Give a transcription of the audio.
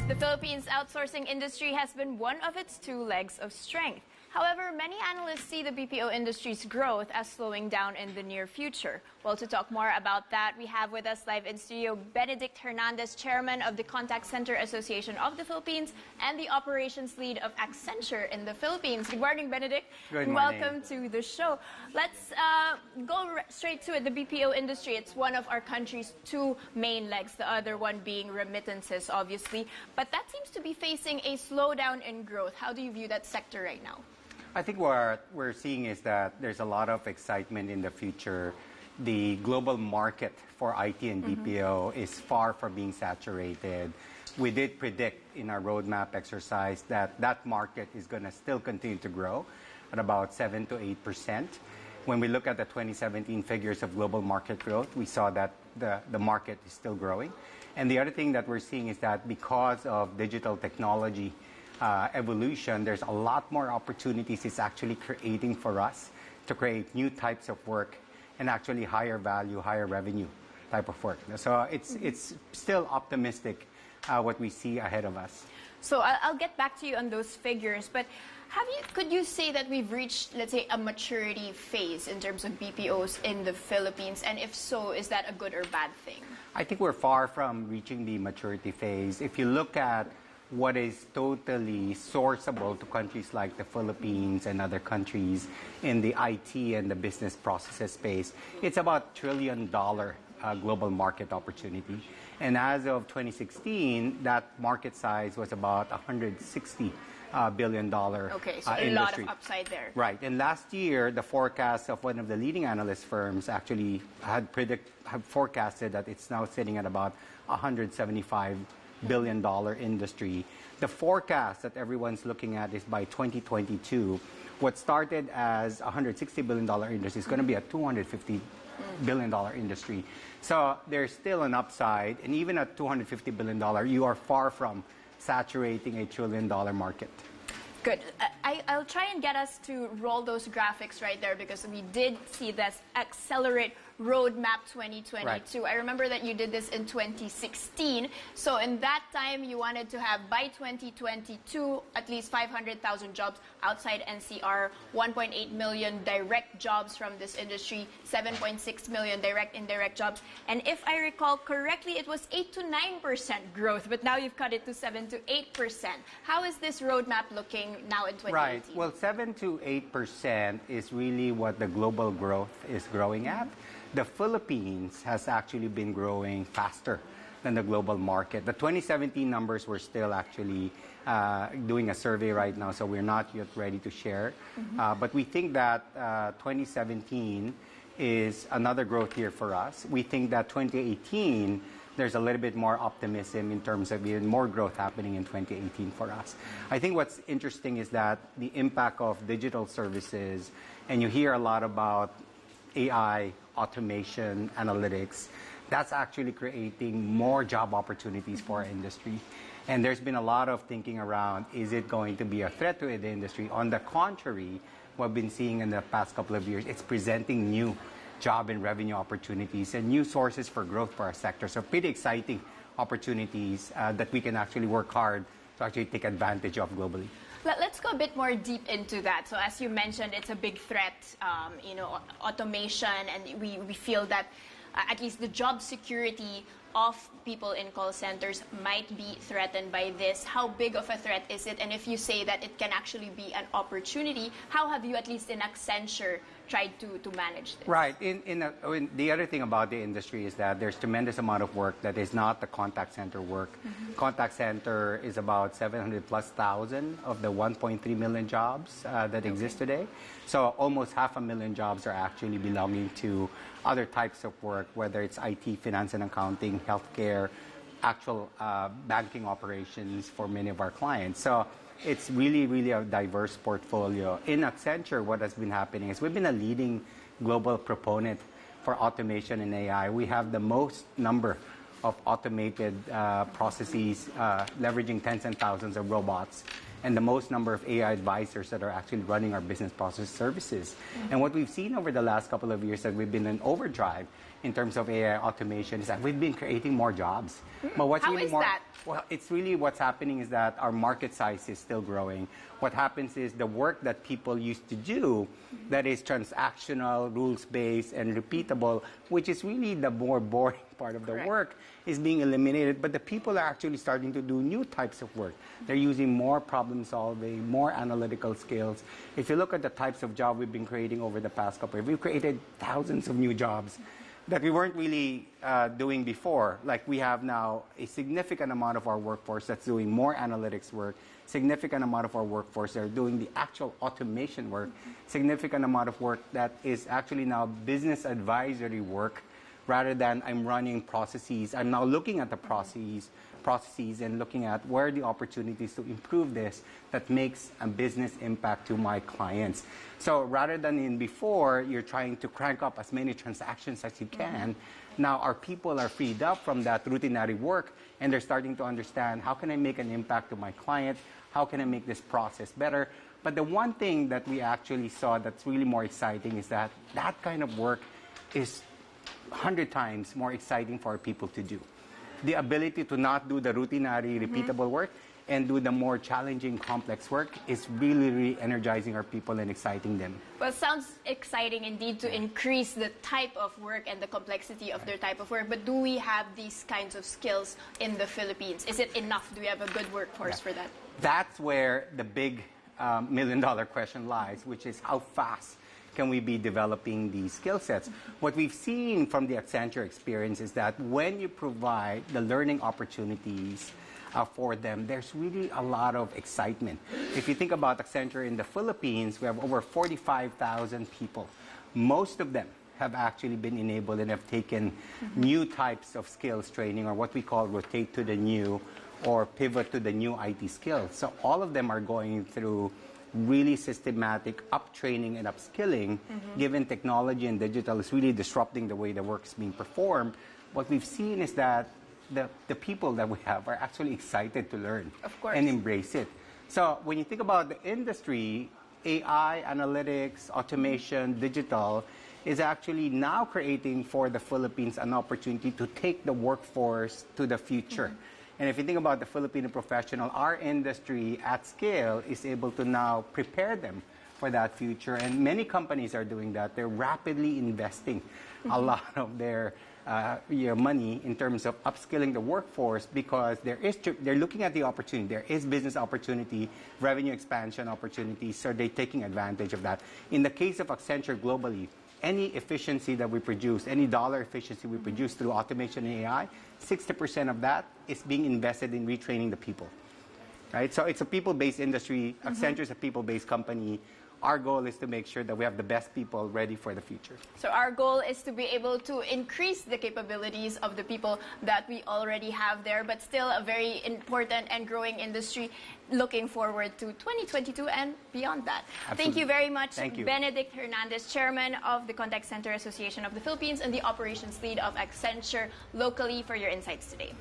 The Philippines' outsourcing industry has been one of its two legs of strength. However, many analysts see the BPO industry's growth as slowing down in the near future. Well, to talk more about that, we have with us live in studio Benedict Hernandez, chairman of the Contact Center Association of the Philippines and the operations lead of Accenture in the Philippines. Good morning, Benedict. Good morning. Welcome to the show. Let's go straight to it. The BPO industry, it's one of our country's two main legs, the other one being remittances, obviously. But that seems to be facing a slowdown in growth. How do you view that sector right now? I think what we're seeing is that there's a lot of excitement in the future. The global market for IT and BPO is far from being saturated. We did predict in our roadmap exercise that that market is going to still continue to grow at about 7 to 8%. When we look at the 2017 figures of global market growth, we saw that the market is still growing. And the other thing that we're seeing is that because of digital technology evolution, there's a lot more opportunities it's actually creating for us to create new types of work and actually higher value, higher revenue type of work. So it's still optimistic what we see ahead of us. So I'll get back to you on those figures, but could you say that we've reached, let's say, a maturity phase in terms of BPOs in the Philippines? And if so, is that a good or bad thing? I think we're far from reaching the maturity phase. If you look at what is totally sourceable to countries like the Philippines and other countries in the IT and the business processes space, it's about $1 trillion global market opportunity. And as of 2016, that market size was about $160 billion okay, so a lot of upside there. Right. And last year, the forecast of one of the leading analyst firms actually had forecasted that it's now sitting at about $175 billion industry. The forecast that everyone's looking at is by 2022, what started as a $160 billion industry is going to be a $250 billion industry. So there's still an upside, and even at $250 billion, you are far from saturating a $1 trillion market. Good. I'll try and get us to roll those graphics right there because we did see this Accelerate Roadmap 2022. Right. I remember that you did this in 2016. So in that time, you wanted to have by 2022 at least 500,000 jobs outside NCR, 1.8 million direct jobs from this industry, 7.6 million direct indirect jobs. And if I recall correctly, it was 8 to 9% growth, but now you've cut it to 7 to 8%. How is this roadmap looking now in 2018? Right. Well, 7 to 8% is really what the global growth is growing at. The Philippines has actually been growing faster than the global market. The 2017 numbers we're still actually doing a survey right now, so we're not yet ready to share. But we think that 2017 is another growth year for us. We think that 2018, there's a little bit more optimism in terms of even more growth happening in 2018 for us. I think what's interesting is that the impact of digital services, and you hear a lot about AI, automation, analytics, that's actually creating more job opportunities for our industry. And there's been a lot of thinking around, is it going to be a threat to the industry? On the contrary, what we've been seeing in the past couple of years, it's presenting new job and revenue opportunities and new sources for growth for our sector. So pretty exciting opportunities that we can actually work hard to actually take advantage of globally. Let's go a bit more deep into that. So as you mentioned, it's a big threat, automation, and we feel that at least the job security of people in call centers might be threatened by this. How big of a threat is it? And if you say that it can actually be an opportunity, how have you, at least in Accenture, tried to manage this? Right. The other thing about the industry is that there's tremendous amount of work that is not the contact center work. Contact center is about 700,000+ of the 1.3 million jobs that exist today. So almost 500,000 jobs are actually belonging to other types of work, whether it's IT, finance and accounting, healthcare, actual banking operations for many of our clients. So it's really, really a diverse portfolio. In Accenture, what has been happening is we've been a leading global proponent for automation and AI. We have the most number of automated processes leveraging tens and thousands of robots. and the most number of AI advisors that are actually running our business process services. And what we've seen over the last couple of years that we've been in overdrive in terms of AI automation is that we've been creating more jobs. But what's How really is more, that? well, it's really what's happening is that our market size is still growing. What happens is the work that people used to do that is transactional, rules-based, and repeatable, which is really the more boring part of the work, is being eliminated. But the people are actually starting to do new types of work. They're using more problem solving, more analytical skills. If you look at the types of jobs we've been creating over the past couple of years, we've created thousands of new jobs that we weren't really doing before. Like we have now a significant amount of our workforce that's doing more analytics work, significant amount of our workforce that are doing the actual automation work, significant amount of work that is actually now business advisory work rather than I'm running processes. I'm now looking at the processes and looking at where are the opportunities to improve this that makes a business impact to my clients. So rather than in before, you're trying to crank up as many transactions as you can, now our people are freed up from that routinary work and they're starting to understand how can I make an impact to my client, how can I make this process better. But the one thing that we actually saw that's really more exciting is that that kind of work is 100 times more exciting for our people to do. The ability to not do the routinary, repeatable work and do the more challenging, complex work is really, really energizing our people and exciting them. Well, it sounds exciting indeed to increase the type of work and the complexity of their type of work. But do we have these kinds of skills in the Philippines? Is it enough? Do we have a good workforce for that? That's where the big million-dollar question lies, which is how fast can we be developing these skill sets? What we've seen from the Accenture experience is that when you provide the learning opportunities for them, there's really a lot of excitement. If you think about Accenture in the Philippines, we have over 45,000 people. Most of them have actually been enabled and have taken new types of skills training, or what we call rotate to the new or pivot to the new IT skills. So all of them are going through really systematic up-training and upskilling, given technology and digital is really disrupting the way the work is being performed. What we've seen is that the people that we have are actually excited to learn and embrace it. So when you think about the industry, AI, analytics, automation, digital is actually now creating for the Philippines an opportunity to take the workforce to the future. And if you think about the Filipino professional, our industry at scale is able to now prepare them for that future. And many companies are doing that. They're rapidly investing a lot of their money in terms of upskilling the workforce because they're looking at the opportunity. There is business opportunity, revenue expansion opportunities, so they're taking advantage of that. In the case of Accenture globally, any efficiency that we produce, any dollar efficiency we produce through automation and AI, 60% of that is being invested in retraining the people, right? So it's a people-based industry. Accenture is a people-based company. Our goal is to make sure that we have the best people ready for the future. So our goal is to be able to increase the capabilities of the people that we already have there, but still a very important and growing industry. Looking forward to 2022 and beyond that. Absolutely. Thank you very much, Benedict Hernandez, Chairman of the Contact Center Association of the Philippines and the Operations Lead of Accenture locally, for your insights today.